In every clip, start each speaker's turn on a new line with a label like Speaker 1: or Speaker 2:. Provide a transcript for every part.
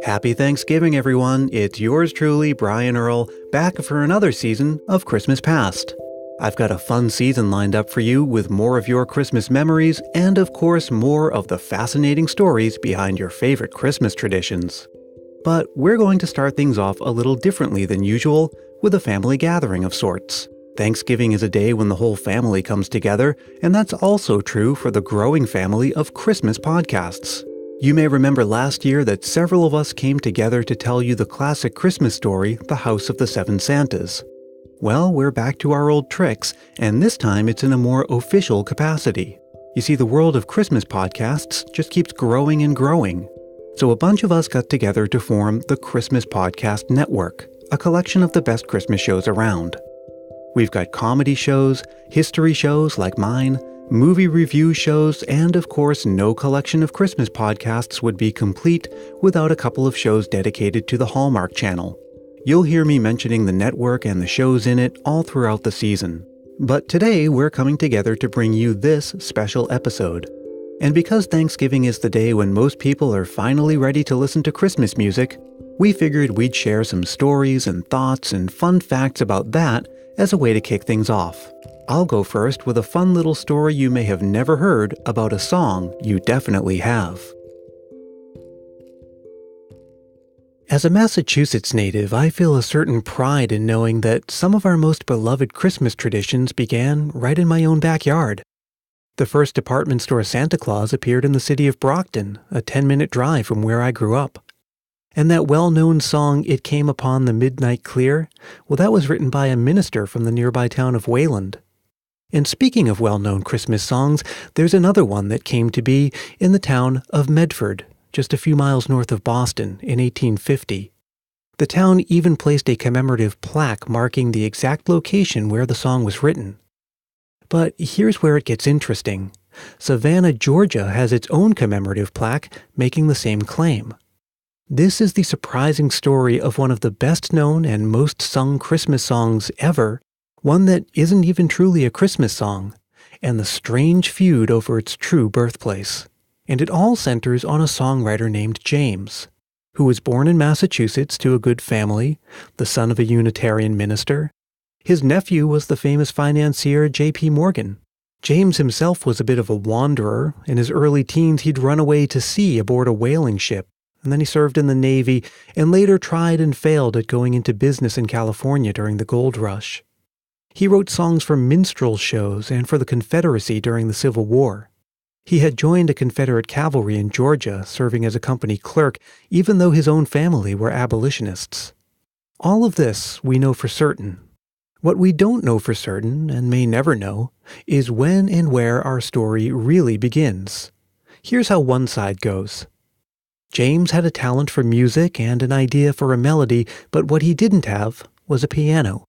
Speaker 1: Happy Thanksgiving, everyone. It's yours truly, Brian Earl, back for another season of Christmas Past. I've got a fun season lined up for you with more of your Christmas memories and, of course, more of the fascinating stories behind your favorite Christmas traditions. But we're going to start things off a little differently than usual with a family gathering of sorts. Thanksgiving is a day when the whole family comes together, and that's also true for the growing family of Christmas podcasts. You may remember last year that several of us came together to tell you the classic Christmas story, The House of the Seven Santas. Well, we're back to our old tricks, and this time it's in a more official capacity. You see, the world of Christmas podcasts just keeps growing and growing. So a bunch of us got together to form the Christmas Podcast Network, a collection of the best Christmas shows around. We've got comedy shows, history shows like mine, movie review shows, and of course no collection of Christmas podcasts would be complete without a couple of shows dedicated to the Hallmark Channel. You'll hear me mentioning the network and the shows in it all throughout the season. But today we're coming together to bring you this special episode. And because Thanksgiving is the day when most people are finally ready to listen to Christmas music, we figured we'd share some stories and thoughts and fun facts about that as a way to kick things off. I'll go first with a fun little story you may have never heard about a song you definitely have. As a Massachusetts native, I feel a certain pride in knowing that some of our most beloved Christmas traditions began right in my own backyard. The first department store Santa Claus appeared in the city of Brockton, a 10-minute drive from where I grew up. And that well-known song, It Came Upon the Midnight Clear, well, that was written by a minister from the nearby town of Wayland. And speaking of well-known Christmas songs, there's another one that came to be in the town of Medford, just a few miles north of Boston, in 1850. The town even placed a commemorative plaque marking the exact location where the song was written. But here's where it gets interesting. Savannah, Georgia has its own commemorative plaque making the same claim. This is the surprising story of one of the best-known and most sung Christmas songs ever, one that isn't even truly a Christmas song, and the strange feud over its true birthplace. And it all centers on a songwriter named James, who was born in Massachusetts to a good family, the son of a Unitarian minister. His nephew was the famous financier J.P. Morgan. James himself was a bit of a wanderer. In his early teens, he'd run away to sea aboard a whaling ship, and then he served in the Navy and later tried and failed at going into business in California during the gold rush. He wrote songs for minstrel shows and for the Confederacy during the Civil War. He had joined a Confederate cavalry in Georgia, serving as a company clerk, even though his own family were abolitionists. All of this we know for certain. What we don't know for certain, and may never know, is when and where our story really begins. Here's how one side goes. James had a talent for music and an idea for a melody, but what he didn't have was a piano.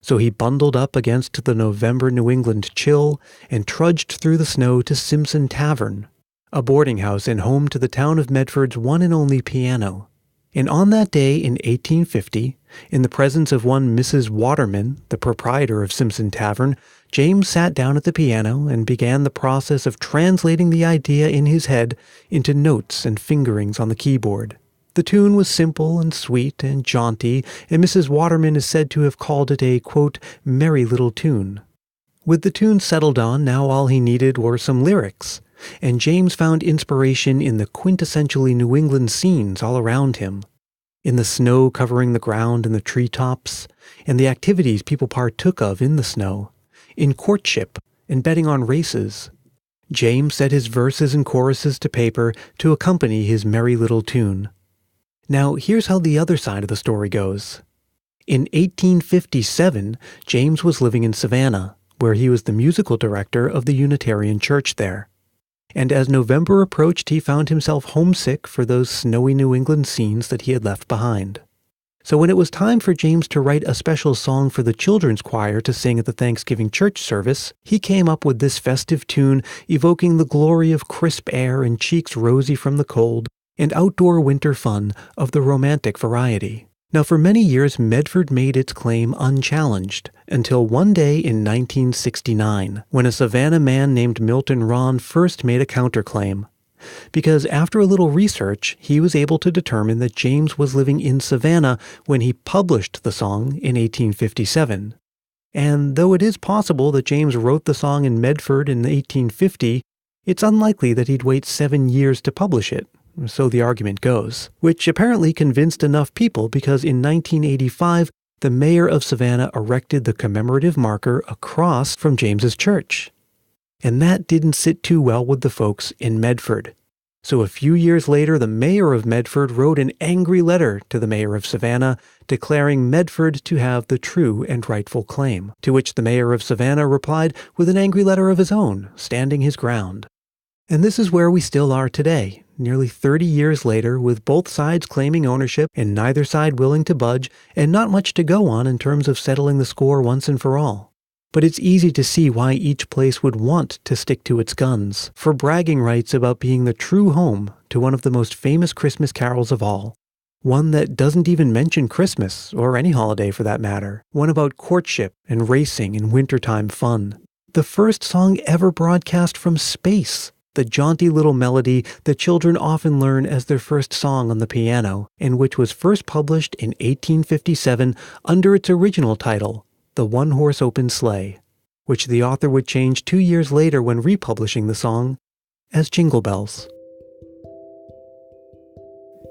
Speaker 1: So he bundled up against the November New England chill and trudged through the snow to Simpson Tavern, a boarding house and home to the town of Medford's one and only piano. And on that day in 1850, in the presence of one Mrs. Waterman, the proprietor of Simpson Tavern, James sat down at the piano and began the process of translating the idea in his head into notes and fingerings on the keyboard. The tune was simple and sweet and jaunty, and Mrs. Waterman is said to have called it a, quote, merry little tune. With the tune settled on, now all he needed were some lyrics, and James found inspiration in the quintessentially New England scenes all around him, in the snow covering the ground and the treetops, and the activities people partook of in the snow, in courtship and betting on races. James set his verses and choruses to paper to accompany his merry little tune. Now, here's how the other side of the story goes. In 1857, James was living in Savannah, where he was the musical director of the Unitarian Church there. And as November approached, he found himself homesick for those snowy New England scenes that he had left behind. So when it was time for James to write a special song for the children's choir to sing at the Thanksgiving church service, he came up with this festive tune evoking the glory of crisp air and cheeks rosy from the cold, and outdoor winter fun of the romantic variety. Now, for many years, Medford made its claim unchallenged, until one day in 1969, when a Savannah man named Milton Rahn first made a counterclaim. because after a little research, he was able to determine that James was living in Savannah when he published the song in 1857. And though it is possible that James wrote the song in Medford in 1850, it's unlikely that he'd wait 7 years to publish it, so the argument goes, which apparently convinced enough people because in 1985, the mayor of Savannah erected the commemorative marker across from James's church. And that didn't sit too well with the folks in Medford. So a few years later, the mayor of Medford wrote an angry letter to the mayor of Savannah, declaring Medford to have the true and rightful claim, to which the mayor of Savannah replied with an angry letter of his own, standing his ground. And this is where we still are today, nearly 30 years later, with both sides claiming ownership and neither side willing to budge, and not much to go on in terms of settling the score once and for all. But it's easy to see why each place would want to stick to its guns, for bragging rights about being the true home to one of the most famous Christmas carols of all. One that doesn't even mention Christmas, or any holiday for that matter. One about courtship and racing and wintertime fun. The first song ever broadcast from space. The jaunty little melody that children often learn as their first song on the piano, and which was first published in 1857 under its original title, The One-Horse Open Sleigh, which the author would change 2 years later when republishing the song as Jingle Bells.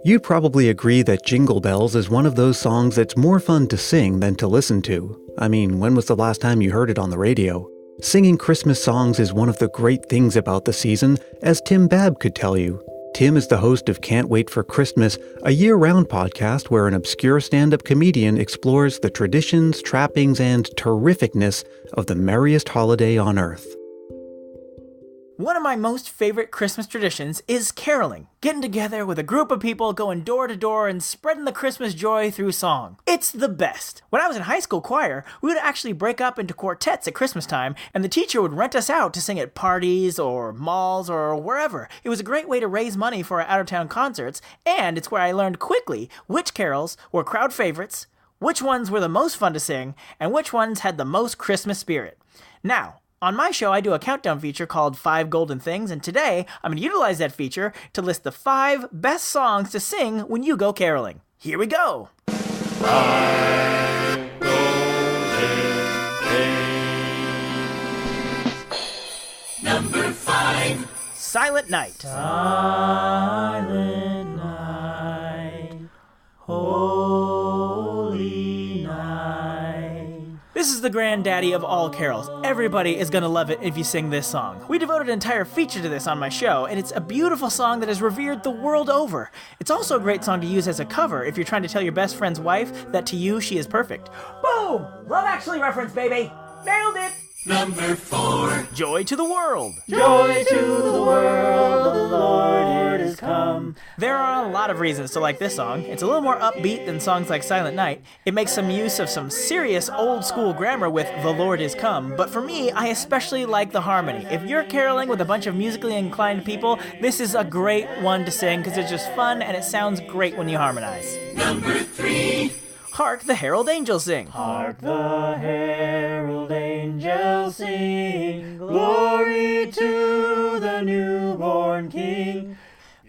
Speaker 1: You'd probably agree that Jingle Bells is one of those songs that's more fun to sing than to listen to. I mean, when was the last time you heard it on the radio? Singing Christmas songs is one of the great things about the season, as Tim Babb could tell you. Tim is the host of Can't Wait for Christmas, a year-round podcast where an obscure stand-up comedian explores the traditions, trappings, and terrificness of the merriest holiday on earth.
Speaker 2: One of my most favorite Christmas traditions is caroling. Getting together with a group of people, going door to door, and spreading the Christmas joy through song. It's the best. When I was in high school choir, we would actually break up into quartets at Christmas time, and the teacher would rent us out to sing at parties or malls or wherever. It was a great way to raise money for our out-of-town concerts, and it's where I learned quickly which carols were crowd favorites, which ones were the most fun to sing, and which ones had the most Christmas spirit. Now, on my show, I do a countdown feature called 5 Golden Things, and today I'm going to utilize that feature to list the 5 best songs to sing when you go caroling. Here we go!
Speaker 3: 5 Golden Things. Number 5.
Speaker 2: Silent Night.
Speaker 3: Silent night, holy night.
Speaker 2: This is the granddaddy of all carols. Everybody is gonna love it if you sing this song. We devoted an entire feature to this on my show, and it's a beautiful song that is revered the world over. It's also a great song to use as a cover if you're trying to tell your best friend's wife that to you she is perfect. Boom! Love Actually reference, baby! Nailed it!
Speaker 3: Number 4.
Speaker 2: Joy to the World.
Speaker 3: Joy to the world, the Lord is come.
Speaker 2: There are a lot of reasons to like this song. It's a little more upbeat than songs like Silent Night. It makes some use of some serious old school grammar with The Lord is come, but for me, I especially like the harmony. If you're caroling with a bunch of musically inclined people, this is a great one to sing because it's just fun and it sounds great when you harmonize.
Speaker 3: Number 3.
Speaker 2: Hark the Herald Angels Sing.
Speaker 3: Hark the herald angels sing, glory to the newborn King.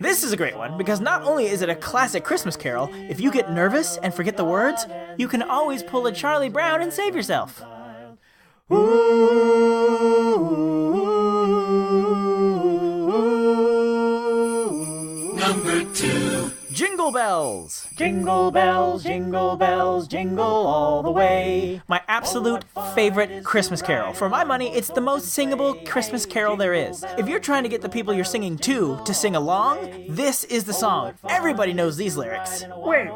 Speaker 2: This is a great one because not only is it a classic Christmas carol, if you get nervous and forget the words, you can always pull a Charlie Brown and save yourself.
Speaker 3: Number 2.
Speaker 2: Jingle Bells.
Speaker 3: Jingle bells, jingle bells, jingle all the way.
Speaker 2: My absolute favorite Christmas carol. For my money, it's the most singable Christmas carol there is. If you're trying to get the people you're singing to sing along, this is the song. Everybody knows these lyrics.
Speaker 4: Wait,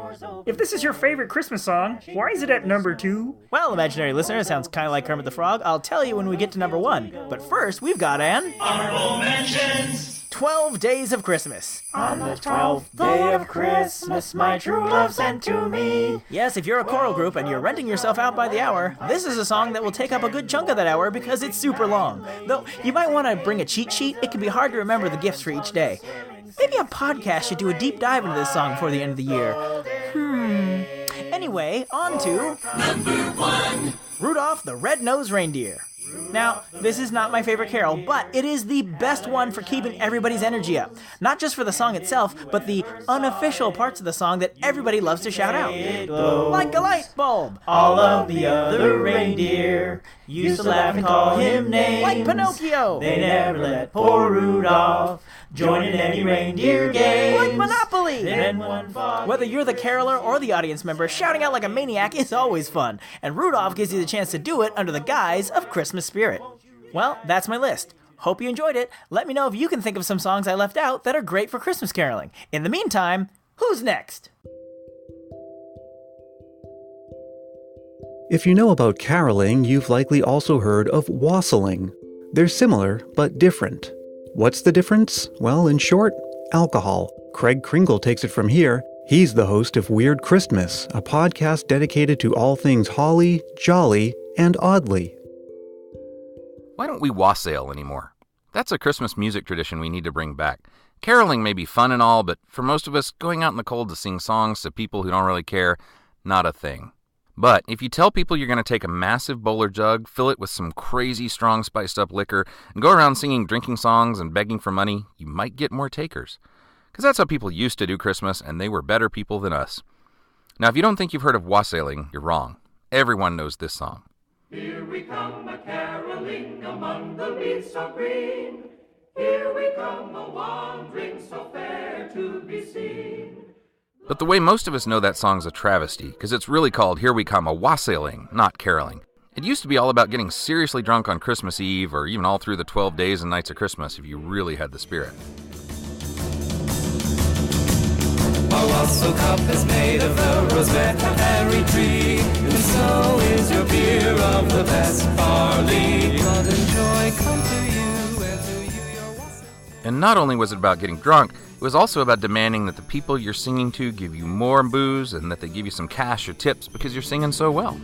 Speaker 4: if this is your favorite Christmas song, why is it at number 2?
Speaker 2: Well, imaginary listener, it sounds kind of like Kermit the Frog. I'll tell you when we get to number 1. But first, we've got an
Speaker 3: Honorable mentions.
Speaker 2: 12 Days of Christmas.
Speaker 3: On the 12th day of Christmas, my true love sent to me.
Speaker 2: Yes, if you're a choral group and you're renting yourself out by the hour, this is a song that will take up a good chunk of that hour because it's super long. Though, you might want to bring a cheat sheet. It can be hard to remember the gifts for each day. Maybe a podcast should do a deep dive into this song before the end of the year. Anyway, on to
Speaker 3: Number 1.
Speaker 2: Rudolph the Red-Nosed Reindeer. Now, this is not my favorite carol, but it is the best one for keeping everybody's energy up. Not just for the song itself, but the unofficial parts of the song that everybody loves to shout out. Like a light bulb.
Speaker 3: All of the other reindeer used to laugh and call him names.
Speaker 2: Like Pinocchio.
Speaker 3: They never let poor Rudolph join in any reindeer games.
Speaker 2: Like Monopoly.
Speaker 3: Then one foggy...
Speaker 2: Whether you're the caroler or the audience member, shouting out like a maniac is always fun, and Rudolph gives you the chance to do it under the guise of Christmas spirit. Well, that's my list. Hope you enjoyed it. Let me know if you can think of some songs I left out that are great for Christmas caroling. In the meantime, who's next?
Speaker 1: If you know about caroling, you've likely also heard of wassailing. They're similar, but different. What's the difference? Well, in short, alcohol. Craig Kringle takes it from here. He's the host of Weird Christmas, a podcast dedicated to all things holly, jolly, and oddly.
Speaker 5: Why don't we wassail anymore? That's a Christmas music tradition we need to bring back. Caroling may be fun and all, but for most of us, going out in the cold to sing songs to people who don't really care, not a thing. But if you tell people you're going to take a massive bowler jug, fill it with some crazy strong spiced up liquor, and go around singing drinking songs and begging for money, you might get more takers. Because that's how people used to do Christmas, and they were better people than us. Now, if you don't think you've heard of wassailing, you're wrong. Everyone knows this song.
Speaker 3: Here we come a-caroling among the leaves so green. Here we come a-wandering so fair to be seen.
Speaker 5: But the way most of us know that song's a travesty, because it's really called Here We Come a-wassailing, not caroling. It used to be all about getting seriously drunk on Christmas Eve, or even all through the 12 days and nights of Christmas if you really had the spirit.
Speaker 6: Our wassail cup is made of a rosette berry tree, and so is your beer of the best barley. Love and joy come to you, and to you your wassail.
Speaker 5: And not only was it about getting drunk, it was also about demanding that the people you're singing to give you more booze and that they give you some cash or tips because you're singing so well.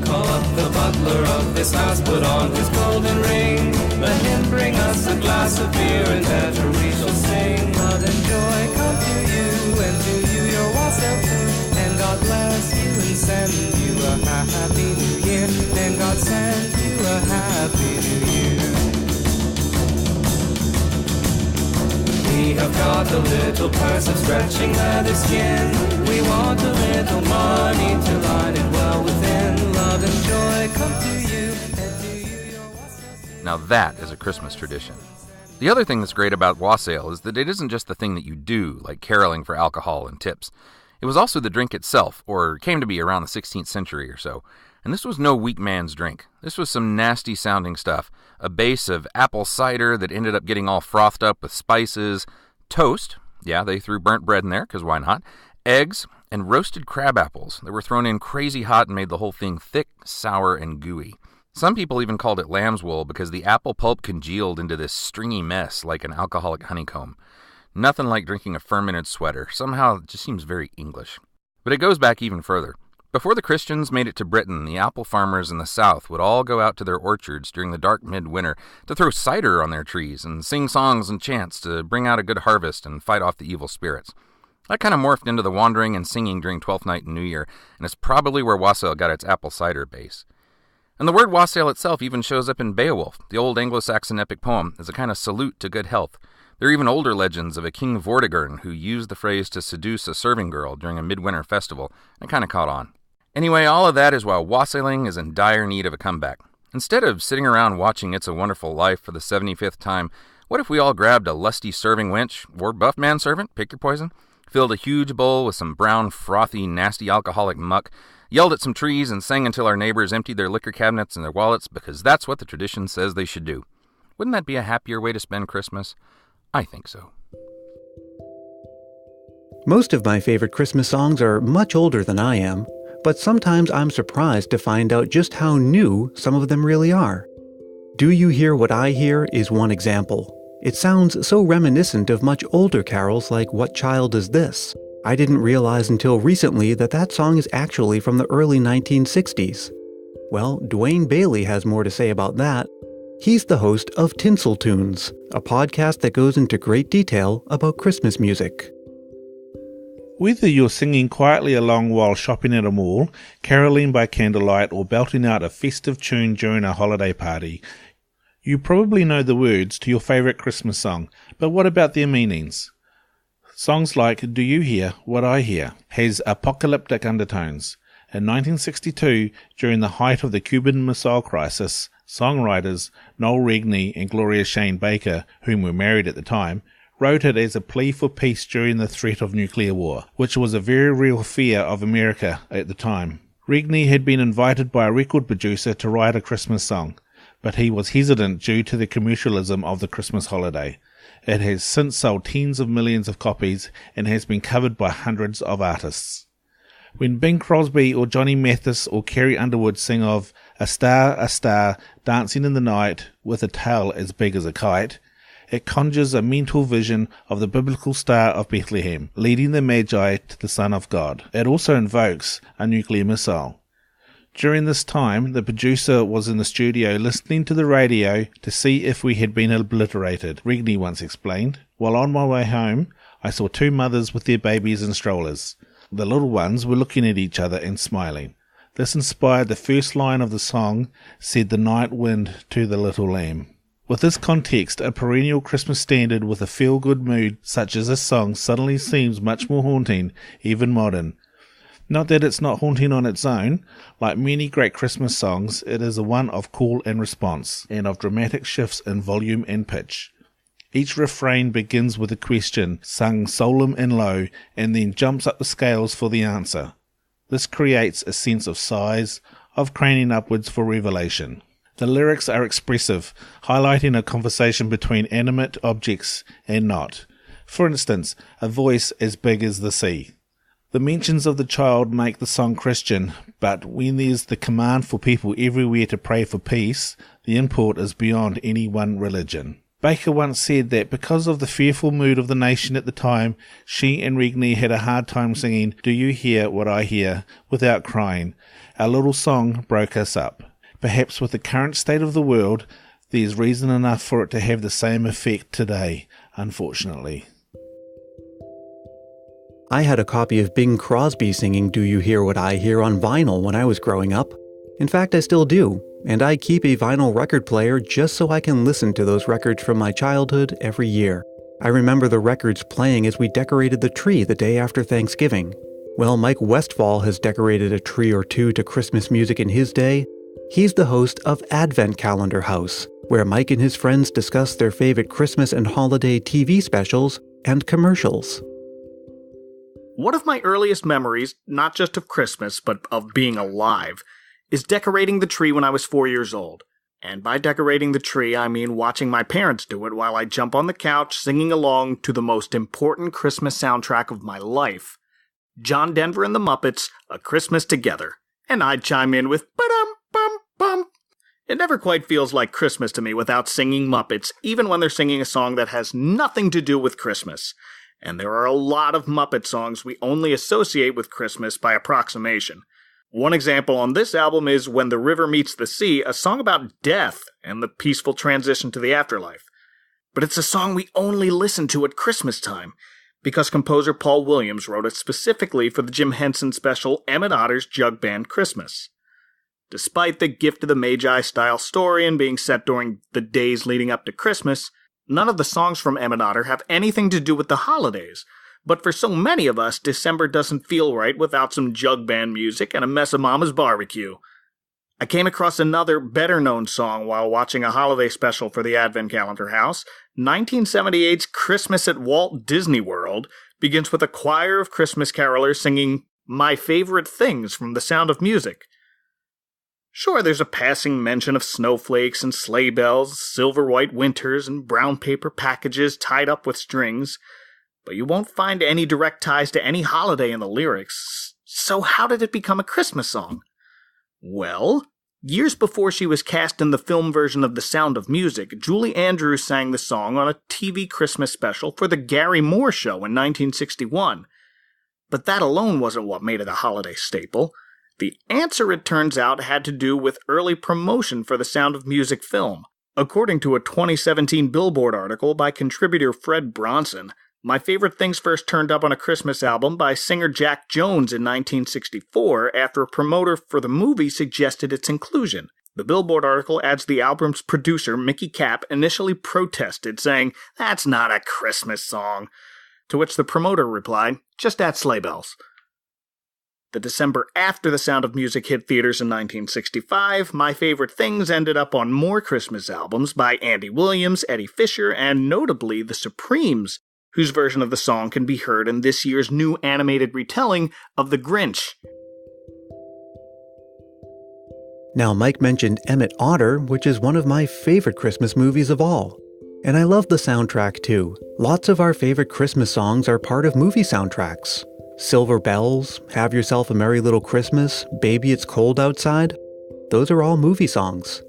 Speaker 6: Call up the butler of this house, put on his golden ring. Let him bring us a glass of beer, and better we shall sing. Love and joy come to you, and to you your wassail too. And God bless you and send you a happy new year. And God send you a happy new year. We have got a little purse of stretching leather skin. We want a little money to line it well within. Love and joy come to you, and to you your wassail.
Speaker 5: Now that is a Christmas tradition. The other thing that's great about wassail is that it isn't just the thing that you do, like caroling for alcohol and tips. It was also the drink itself, or came to be around the 16th century or so. And this was no weak man's drink. This was some nasty sounding stuff. A base of apple cider that ended up getting all frothed up with spices, toast, yeah, they threw burnt bread in there, because why not, eggs, and roasted crab apples that were thrown in crazy hot and made the whole thing thick, sour, and gooey. Some people even called it lamb's wool because the apple pulp congealed into this stringy mess like an alcoholic honeycomb. Nothing like drinking a fermented sweater. Somehow it just seems very English. But it goes back even further. Before the Christians made it to Britain, the apple farmers in the South would all go out to their orchards during the dark midwinter to throw cider on their trees and sing songs and chants to bring out a good harvest and fight off the evil spirits. That kind of morphed into the wandering and singing during Twelfth Night and New Year, and it's probably where wassail got its apple cider base. And the word wassail itself even shows up in Beowulf, the old Anglo-Saxon epic poem, as a kind of salute to good health. There are even older legends of a King Vortigern who used the phrase to seduce a serving girl during a midwinter festival, and it kind of caught on. Anyway, all of that is while wassailing is in dire need of a comeback. Instead of sitting around watching It's a Wonderful Life for the 75th time, what if we all grabbed a lusty serving wench, or buff manservant, pick your poison, filled a huge bowl with some brown, frothy, nasty alcoholic muck, yelled at some trees, and sang until our neighbors emptied their liquor cabinets and their wallets, because that's what the tradition says they should do. Wouldn't that be a happier way to spend Christmas? I think so.
Speaker 1: Most of my favorite Christmas songs are much older than I am, but sometimes I'm surprised to find out just how new some of them really are. Do You Hear What I Hear is one example. It sounds so reminiscent of much older carols like What Child Is This? I didn't realize until recently that that song is actually from the early 1960s. Well, Dwayne Bailey has more to say about that. He's the host of Tinsel Tunes, a podcast that goes into great detail about Christmas music.
Speaker 7: Whether you're singing quietly along while shopping at a mall, caroling by candlelight, or belting out a festive tune during a holiday party, you probably know the words to your favourite Christmas song, but what about their meanings? Songs like Do You Hear What I Hear has apocalyptic undertones. In 1962, during the height of the Cuban Missile Crisis, songwriters Noel Regney and Gloria Shane Baker, whom were married at the time, wrote it as a plea for peace during the threat of nuclear war, which was a very real fear of America at the time. Regney had been invited by a record producer to write a Christmas song, but he was hesitant due to the commercialism of the Christmas holiday. It has since sold tens of millions of copies and has been covered by hundreds of artists. When Bing Crosby or Johnny Mathis or Carrie Underwood sing of a star, dancing in the night with a tail as big as a kite, it conjures a mental vision of the biblical star of Bethlehem, leading the Magi to the Son of God. It also invokes a nuclear missile. During this time, the producer was in the studio listening to the radio to see if we had been obliterated, Regney once explained. While on my way home, I saw two mothers with their babies in strollers. The little ones were looking at each other and smiling. This inspired the first line of the song, said the night wind to the little lamb. With this context, a perennial Christmas standard with a feel-good mood such as this song suddenly seems much more haunting, even modern. Not that it's not haunting on its own. Like many great Christmas songs, it is a one of call and response, and of dramatic shifts in volume and pitch. Each refrain begins with a question, sung solemn and low, and then jumps up the scales for the answer. This creates a sense of sighs, of craning upwards for revelation. The lyrics are expressive, highlighting a conversation between animate objects and not. For instance, a voice as big as the sea. The mentions of the child make the song Christian, but when there's the command for people everywhere to pray for peace, the import is beyond any one religion. Baker once said that because of the fearful mood of the nation at the time, she and Regney had a hard time singing Do You Hear What I Hear without crying. Our little song broke us up. Perhaps with the current state of the world, there's reason enough for it to have the same effect today, unfortunately.
Speaker 1: I had a copy of Bing Crosby singing Do You Hear What I Hear on vinyl when I was growing up. In fact, I still do, and I keep a vinyl record player just so I can listen to those records from my childhood every year. I remember the records playing as we decorated the tree the day after Thanksgiving. Well, Mike Westfall has decorated a tree or two to Christmas music in his day. He's the host of Advent Calendar House, where Mike and his friends discuss their favorite Christmas and holiday TV specials and commercials.
Speaker 8: One of my earliest memories, not just of Christmas, but of being alive, is decorating the tree when I was 4 years old. And by decorating the tree, I mean watching my parents do it while I jump on the couch singing along to the most important Christmas soundtrack of my life, John Denver and the Muppets, A Christmas Together. And I'd chime in with ba-dum-bum-bum. It never quite feels like Christmas to me without singing Muppets, even when they're singing a song that has nothing to do with Christmas. And there are a lot of Muppet songs we only associate with Christmas by approximation. One example on this album is When the River Meets the Sea, a song about death and the peaceful transition to the afterlife. But it's a song we only listen to at Christmas time, because composer Paul Williams wrote it specifically for the Jim Henson special Emmett Otter's Jug Band Christmas. Despite the Gift of the Magi style story and being set during the days leading up to Christmas, none of the songs from Emmett Otter have anything to do with the holidays, but for so many of us, December doesn't feel right without some jug band music and a mess of Mama's barbecue. I came across another, better-known song while watching a holiday special for the Advent Calendar House. 1978's Christmas at Walt Disney World begins with a choir of Christmas carolers singing My Favorite Things from The Sound of Music. Sure, there's a passing mention of snowflakes and sleigh bells, silver white winters, and brown paper packages tied up with strings, but you won't find any direct ties to any holiday in the lyrics. So how did it become a Christmas song? Well, years before she was cast in the film version of The Sound of Music, Julie Andrews sang the song on a TV Christmas special for The Gary Moore Show in 1961. But that alone wasn't what made it a holiday staple. The answer, it turns out, had to do with early promotion for the Sound of Music film. According to a 2017 Billboard article by contributor Fred Bronson, My favorite things first turned up on a Christmas album by singer Jack Jones in 1964 after a promoter for the movie suggested its inclusion. The Billboard article adds the album's producer, Mickey Kapp, initially protested, saying, "That's not a Christmas song." To which the promoter replied, "Just add sleigh bells." The December after The Sound of Music hit theaters in 1965, My Favorite Things ended up on more Christmas albums by Andy Williams, Eddie Fisher, and notably The Supremes, whose version of the song can be heard in this year's new animated retelling of The Grinch.
Speaker 1: Now, Mike mentioned Emmett Otter, which is one of my favorite Christmas movies of all. And I love the soundtrack too. Lots of our favorite Christmas songs are part of movie soundtracks. Silver Bells, Have Yourself a Merry Little Christmas, Baby It's Cold Outside. Those are all movie songs.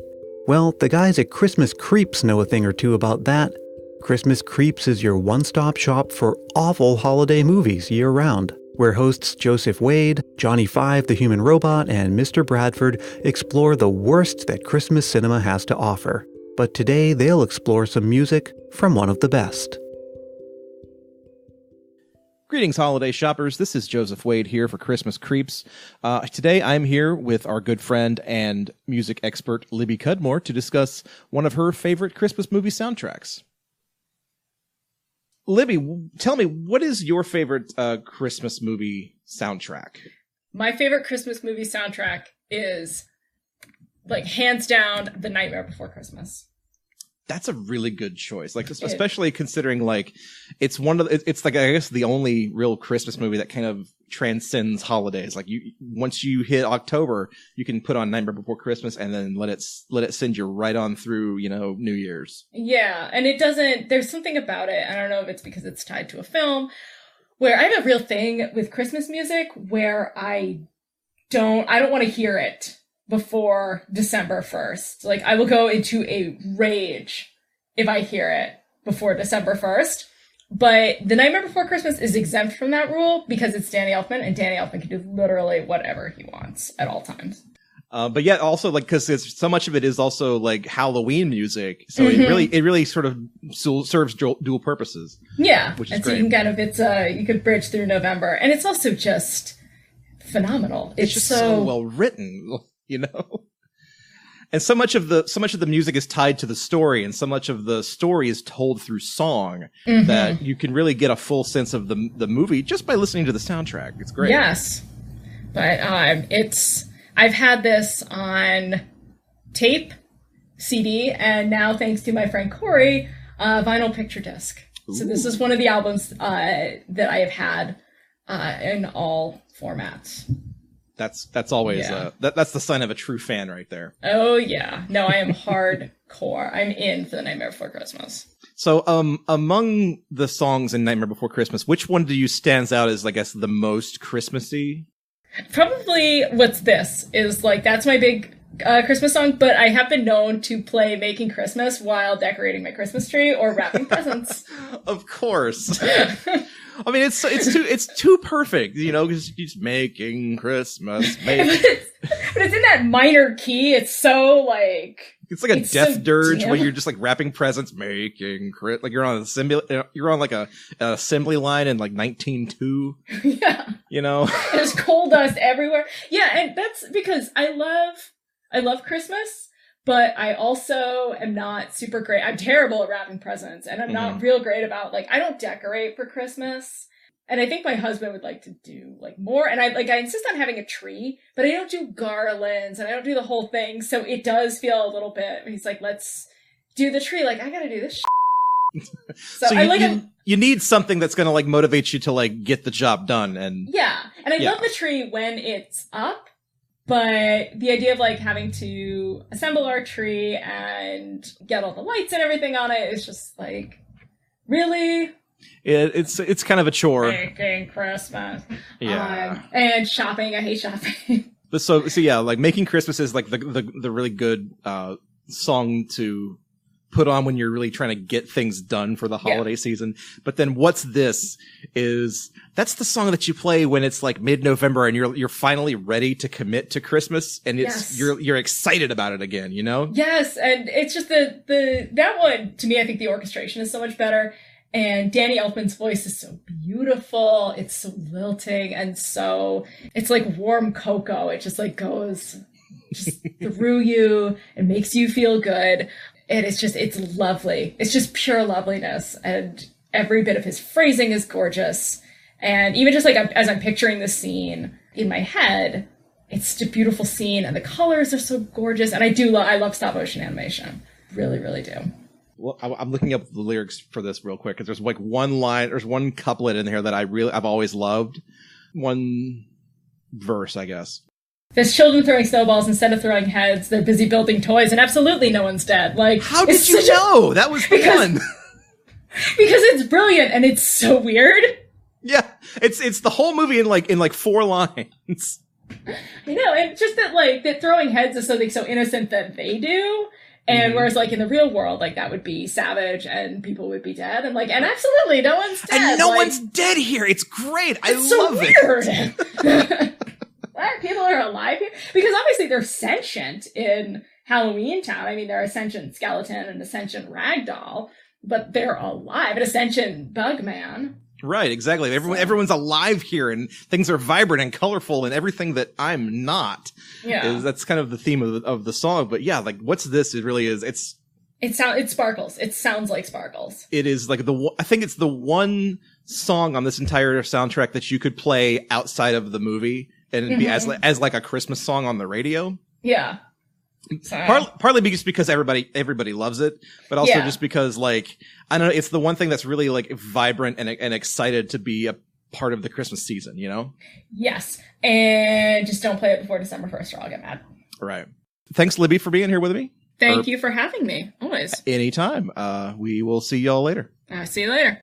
Speaker 1: Well, the guys at Christmas Creeps know a thing or two about that. Christmas Creeps is your one-stop shop for awful holiday movies year-round, where hosts Joseph Wade, Johnny Five the Human Robot, and Mr. Bradford explore the worst that Christmas cinema has to offer. But today they'll explore some music from one of the best.
Speaker 9: Greetings, holiday shoppers. This is Joseph Wade here for Christmas Creeps. Today I'm here with our good friend and music expert Libby Cudmore to discuss one of her favorite Christmas movie soundtracks. Libby, tell me, what is your favorite Christmas movie soundtrack?
Speaker 10: My favorite Christmas movie soundtrack is, like, hands down, The Nightmare Before Christmas.
Speaker 9: That's a really good choice. Like, especially considering, like, it's it's like, I guess, the only real Christmas movie that kind of transcends holidays. Like, once you hit October, you can put on Nightmare Before Christmas and then let it send you right on through, New Year's.
Speaker 10: Yeah, and there's something about it. I don't know if it's because it's tied to a film, where I have a real thing with Christmas music where I don't want to hear it before December 1st. Like, I will go into a rage if I hear it before December 1st. But The Nightmare Before Christmas is exempt from that rule because it's Danny Elfman, and Danny Elfman can do literally whatever he wants at all times.
Speaker 9: But yet also, like, because so much of it is also like Halloween music, so it really sort of serves dual purposes.
Speaker 10: Yeah,
Speaker 9: which is
Speaker 10: and
Speaker 9: great.
Speaker 10: So you can you could bridge through November, and it's also just phenomenal.
Speaker 9: It's just so well written, And so much of the music is tied to the story, and so much of the story is told through song that you can really get a full sense of the movie just by listening to the soundtrack. It's great.
Speaker 10: Yes, but I've had this on tape, CD, and now thanks to my friend Corey, vinyl picture disc. Ooh. So this is one of the albums that I have had in all formats.
Speaker 9: That's always that's the sign of a true fan right there.
Speaker 10: Oh yeah, no, I am hardcore. I'm in for The Nightmare Before Christmas.
Speaker 9: So, among the songs in Nightmare Before Christmas, which one do you stands out as, I guess, the most Christmassy?
Speaker 10: Probably What's This is like, that's my big Christmas song, but I have been known to play Making Christmas while decorating my Christmas tree or wrapping presents.
Speaker 9: Of course. I mean, it's too perfect, because she's making Christmas.
Speaker 10: But it's in that minor key. It's so like
Speaker 9: it's like a death dirge where you're just like wrapping presents, making like you're on like a assembly line in like 1902.
Speaker 10: Yeah, there's coal dust everywhere. Yeah, and that's because I love Christmas. But I also am not super great. I'm terrible at wrapping presents, and I'm not real great about, like, I don't decorate for Christmas. And I think my husband would like to do, like, more. And I insist on having a tree, but I don't do garlands, and I don't do the whole thing. So it does feel a little bit, he's like, let's do the tree. Like, I gotta do this
Speaker 9: So you need something that's gonna, like, motivate you to, like, get the job done. And
Speaker 10: yeah. And I love the tree when it's up. But the idea of, like, having to assemble our tree and get all the lights and everything on it is just like, really?
Speaker 9: It's kind of a chore.
Speaker 10: Making Christmas.
Speaker 9: Yeah.
Speaker 10: And shopping. I hate shopping.
Speaker 9: But so yeah, like, Making Christmas is like the really good song to put on when you're really trying to get things done for the holiday season. But then What's This that's the song that you play when it's like mid-November and you're finally ready to commit to Christmas, and you're excited about it again,
Speaker 10: Yes, and it's just that one, to me, I think the orchestration is so much better. And Danny Elfman's voice is so beautiful. It's so lilting and so it's like warm cocoa. It just like goes just through you and makes you feel good. And it's lovely. It's just pure loveliness. And every bit of his phrasing is gorgeous. And even just like as I'm picturing the scene in my head, it's just a beautiful scene and the colors are so gorgeous. And I love stop motion animation. Really, really do.
Speaker 9: Well, I'm looking up the lyrics for this real quick because there's like there's one couplet in here that I've always loved. One verse, I guess.
Speaker 10: There's children throwing snowballs instead of throwing heads. They're busy building toys, and absolutely no one's dead. Like,
Speaker 9: how did you know? That was the one.
Speaker 10: Because it's brilliant and it's so weird.
Speaker 9: Yeah, it's the whole movie in like 4 lines.
Speaker 10: I know, and just that throwing heads is something so innocent that they do. And whereas, like, in the real world, like, that would be savage and people would be dead. And, like, and absolutely, no one's dead.
Speaker 9: And no one's dead here. It's great. I love
Speaker 10: it. People are alive here. Because obviously they're sentient in Halloween Town. I mean, they're a sentient skeleton and a sentient ragdoll, but they're alive. And a sentient bug man.
Speaker 9: Right, exactly. Everyone's alive here, and things are vibrant and colorful, and everything that I'm not.
Speaker 10: Yeah,
Speaker 9: that's kind of the theme of the song. But yeah, like, what's this? It really is.
Speaker 10: It sparkles. It sounds like sparkles.
Speaker 9: It is like I think it's the one song on this entire soundtrack that you could play outside of the movie and it'd be as like a Christmas song on the radio.
Speaker 10: Yeah.
Speaker 9: Partly because everybody loves it, but also just because, like, I don't know, it's the one thing that's really like vibrant and excited to be a part of the Christmas season, you know?
Speaker 10: Yes. And just don't play it before December 1st or I'll get mad.
Speaker 9: Right. Thanks, Libby, for being here with me.
Speaker 10: Thank you for having me. Always.
Speaker 9: Anytime. We will see y'all later.
Speaker 10: See you later.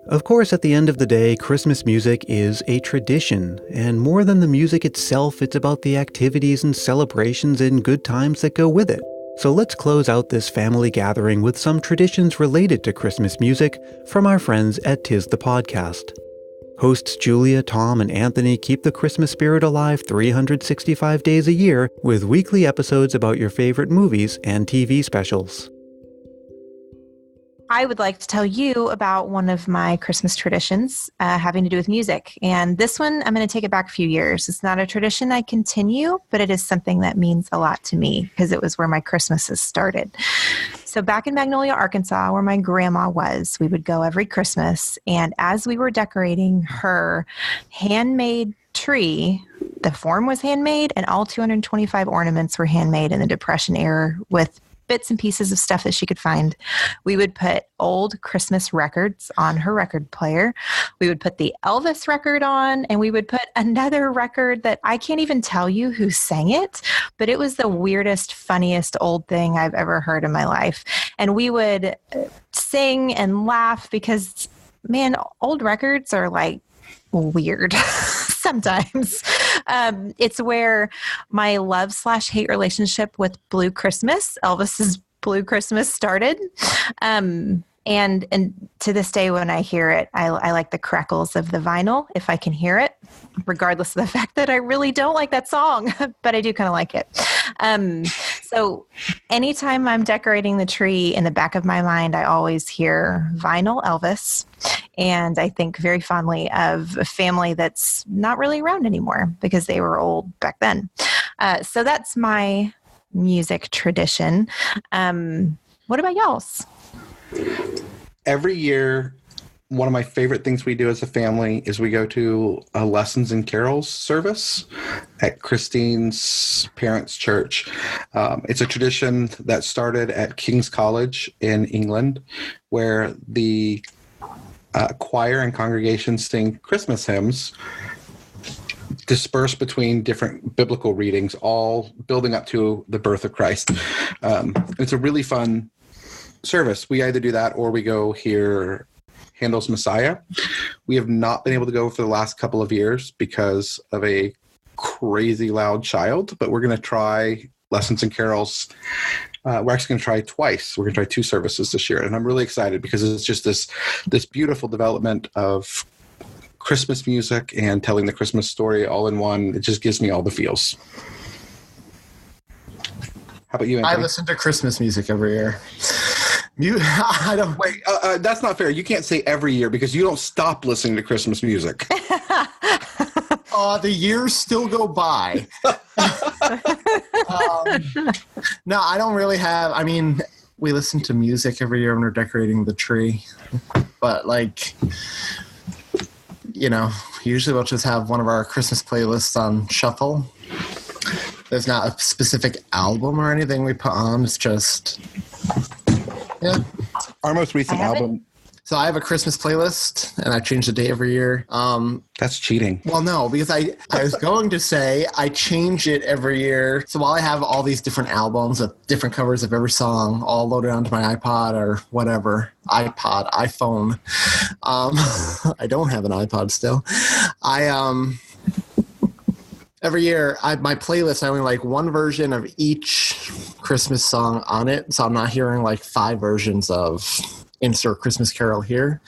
Speaker 1: Of course, at the end of the day, Christmas music is a tradition, and more than the music itself, it's about the activities and celebrations and good times that go with it. So let's close out this family gathering with some traditions related to Christmas music from our friends at 'Tis the Podcast. Hosts Julia, Tom, and Anthony keep the Christmas spirit alive 365 days a year with weekly episodes about your favorite movies and TV specials.
Speaker 11: I would like to tell you about one of my Christmas traditions having to do with music. And this one, I'm going to take it back a few years. It's not a tradition I continue, but it is something that means a lot to me because it was where my Christmases started. So back in Magnolia, Arkansas, where my grandma was, we would go every Christmas. And as we were decorating her handmade tree, the form was handmade and all 225 ornaments were handmade in the Depression era with bits and pieces of stuff that she could find. We would put old Christmas records on her record player. We would put the Elvis record on, and we would put another record that I can't even tell you who sang it, but it was the weirdest, funniest old thing I've ever heard in my life. And we would sing and laugh because, man, old records are like weird sometimes. It's where my love/hate relationship with Blue Christmas, Elvis's Blue Christmas, started. And to this day, when I hear it, I like the crackles of the vinyl if I can hear it, regardless of the fact that I really don't like that song, but I do kind of like it. So anytime I'm decorating the tree, in the back of my mind, I always hear vinyl Elvis. And I think very fondly of a family that's not really around anymore because they were old back then. So that's my music tradition. What about y'all's?
Speaker 12: Every year, one of my favorite things we do as a family is we go to a Lessons and Carols service at Christine's parents' church. It's a tradition that started at King's College in England, where the choir and congregation sing Christmas hymns dispersed between different biblical readings, all building up to the birth of Christ. It's a really fun service. We either do that or we go hear Handel's Messiah. We have not been able to go for the last couple of years because of a crazy loud child, but we're going to try Lessons and Carols. We're actually going to try twice. We're going to try 2 services this year, and I'm really excited because it's just this beautiful development of Christmas music and telling the Christmas story all in one. It just gives me all the feels. How about you, Anthony?
Speaker 13: I listen to Christmas music every year. I don't.
Speaker 12: Wait, that's not fair. You can't say every year because you don't stop listening to Christmas music.
Speaker 13: The years still go by. No, I don't really have. I mean, we listen to music every year when we're decorating the tree, but usually we'll just have one of our Christmas playlists on shuffle. There's not a specific album or anything we put on. It's just, yeah.
Speaker 12: Our most recent album.
Speaker 13: So I have a Christmas playlist, and I change the date every year.
Speaker 12: That's cheating.
Speaker 13: Well, no, because I was going to say I change it every year. So while I have all these different albums of different covers of every song all loaded onto my iPod or whatever, iPhone. I don't have an iPod still. Every year, my playlist, I only like one version of each Christmas song on it. So I'm not hearing like 5 versions of insert Christmas Carol here.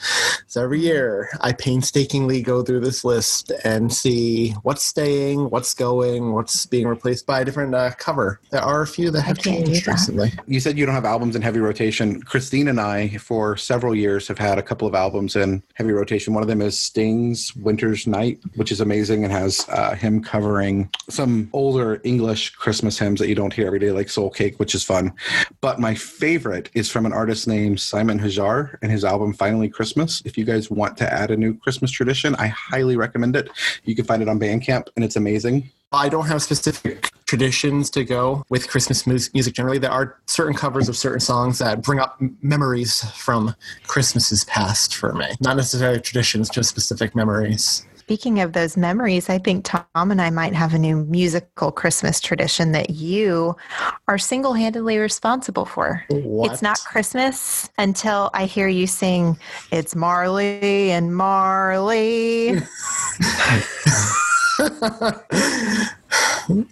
Speaker 13: So every year, I painstakingly go through this list and see what's staying, what's going, what's being replaced by a different cover. There are a few that have changed recently.
Speaker 12: You said you don't have albums in heavy rotation. Christine and I, for several years, have had a couple of albums in heavy rotation. One of them is Sting's Winter's Night, which is amazing and has him covering some older English Christmas hymns that you don't hear every day, like Soul Cake, which is fun. But my favorite is from an artist named Simon Hajar and his album Finally Christmas. If you guys want to add a new Christmas tradition, I highly recommend it. You can find it on Bandcamp, and it's amazing.
Speaker 13: I don't have specific traditions to go with Christmas music generally. There are certain covers of certain songs that bring up memories from Christmases past for me. Not necessarily traditions, just specific memories.
Speaker 11: Speaking of those memories, I think Tom and I might have a new musical Christmas tradition that you are single-handedly responsible for.
Speaker 13: What?
Speaker 11: It's not Christmas until I hear you sing, "It's Marley and Marley."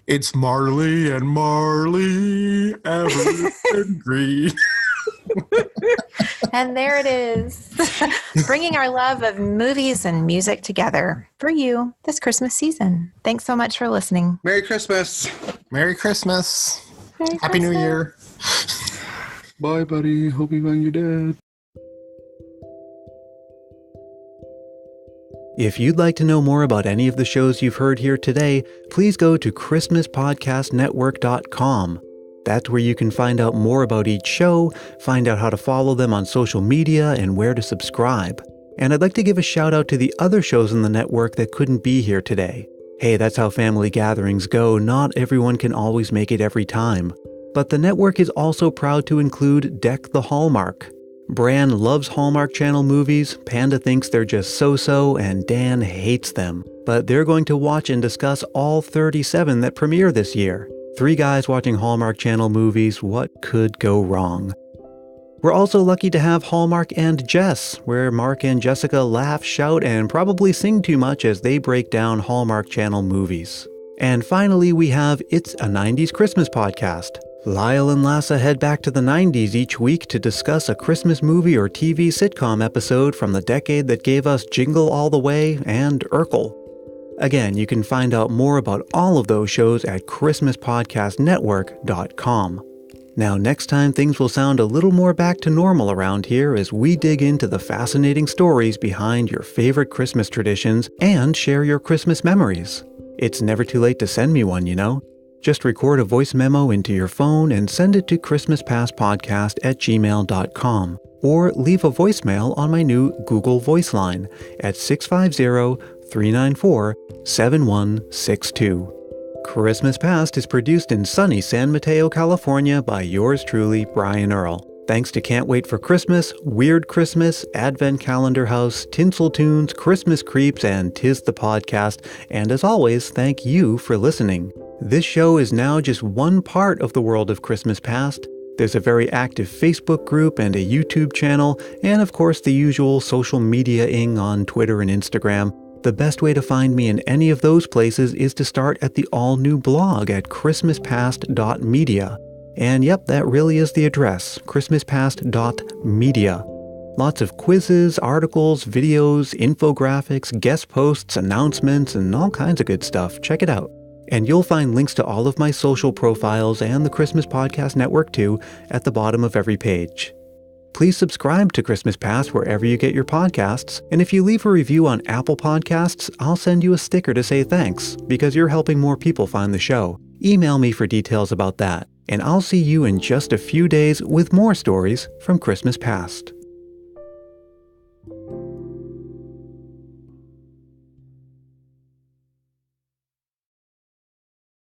Speaker 13: It's Marley and Marley, ever and green.
Speaker 11: And there it is, bringing our love of movies and music together for you this Christmas season. Thanks so much for listening.
Speaker 12: Merry Christmas.
Speaker 13: Merry Christmas.
Speaker 11: Merry
Speaker 13: Happy
Speaker 11: Christmas.
Speaker 13: New Year.
Speaker 12: Bye, buddy. Hope you find your dad.
Speaker 1: If you'd like to know more about any of the shows you've heard here today, please go to ChristmasPodcastNetwork.com. That's where you can find out more about each show, find out how to follow them on social media, and where to subscribe. And I'd like to give a shout out to the other shows in the network that couldn't be here today. Hey, that's how family gatherings go. Not everyone can always make it every time. But the network is also proud to include Deck the Hallmark. Bran loves Hallmark Channel movies, Panda thinks they're just so-so, and Dan hates them. But they're going to watch and discuss all 37 that premiere this year. 3 guys watching Hallmark Channel movies, what could go wrong? We're also lucky to have Hallmark and Jess, where Mark and Jessica laugh, shout, and probably sing too much as they break down Hallmark Channel movies. And finally, we have It's a 90s Christmas Podcast. Lyle and Lassa head back to the 90s each week to discuss a Christmas movie or TV sitcom episode from the decade that gave us Jingle All the Way and Urkel. Again, you can find out more about all of those shows at ChristmasPodcastNetwork.com. Now, next time things will sound a little more back to normal around here as we dig into the fascinating stories behind your favorite Christmas traditions and share your Christmas memories. It's never too late to send me one, you know. Just record a voice memo into your phone and send it to ChristmasPastPodcast@gmail.com. Or leave a voicemail on my new Google Voice line at 650-394-7162. Christmas Past is produced in sunny San Mateo, California by yours truly, Brian Earl. Thanks to Can't Wait for Christmas, Weird Christmas, Advent Calendar House, Tinsel Tunes, Christmas Creeps, and 'Tis the Podcast. And as always, thank you for listening. This show is now just one part of the world of Christmas Past. There's a very active Facebook group and a YouTube channel, and of course the usual social media-ing on Twitter and Instagram. The best way to find me in any of those places is to start at the all-new blog at christmaspast.media. And yep, that really is the address, christmaspast.media. Lots of quizzes, articles, videos, infographics, guest posts, announcements, and all kinds of good stuff. Check it out. And you'll find links to all of my social profiles and the Christmas Podcast Network too at the bottom of every page. Please subscribe to Christmas Past wherever you get your podcasts, and if you leave a review on Apple Podcasts, I'll send you a sticker to say thanks, because you're helping more people find the show. Email me for details about that, and I'll see you in just a few days with more stories from Christmas Past.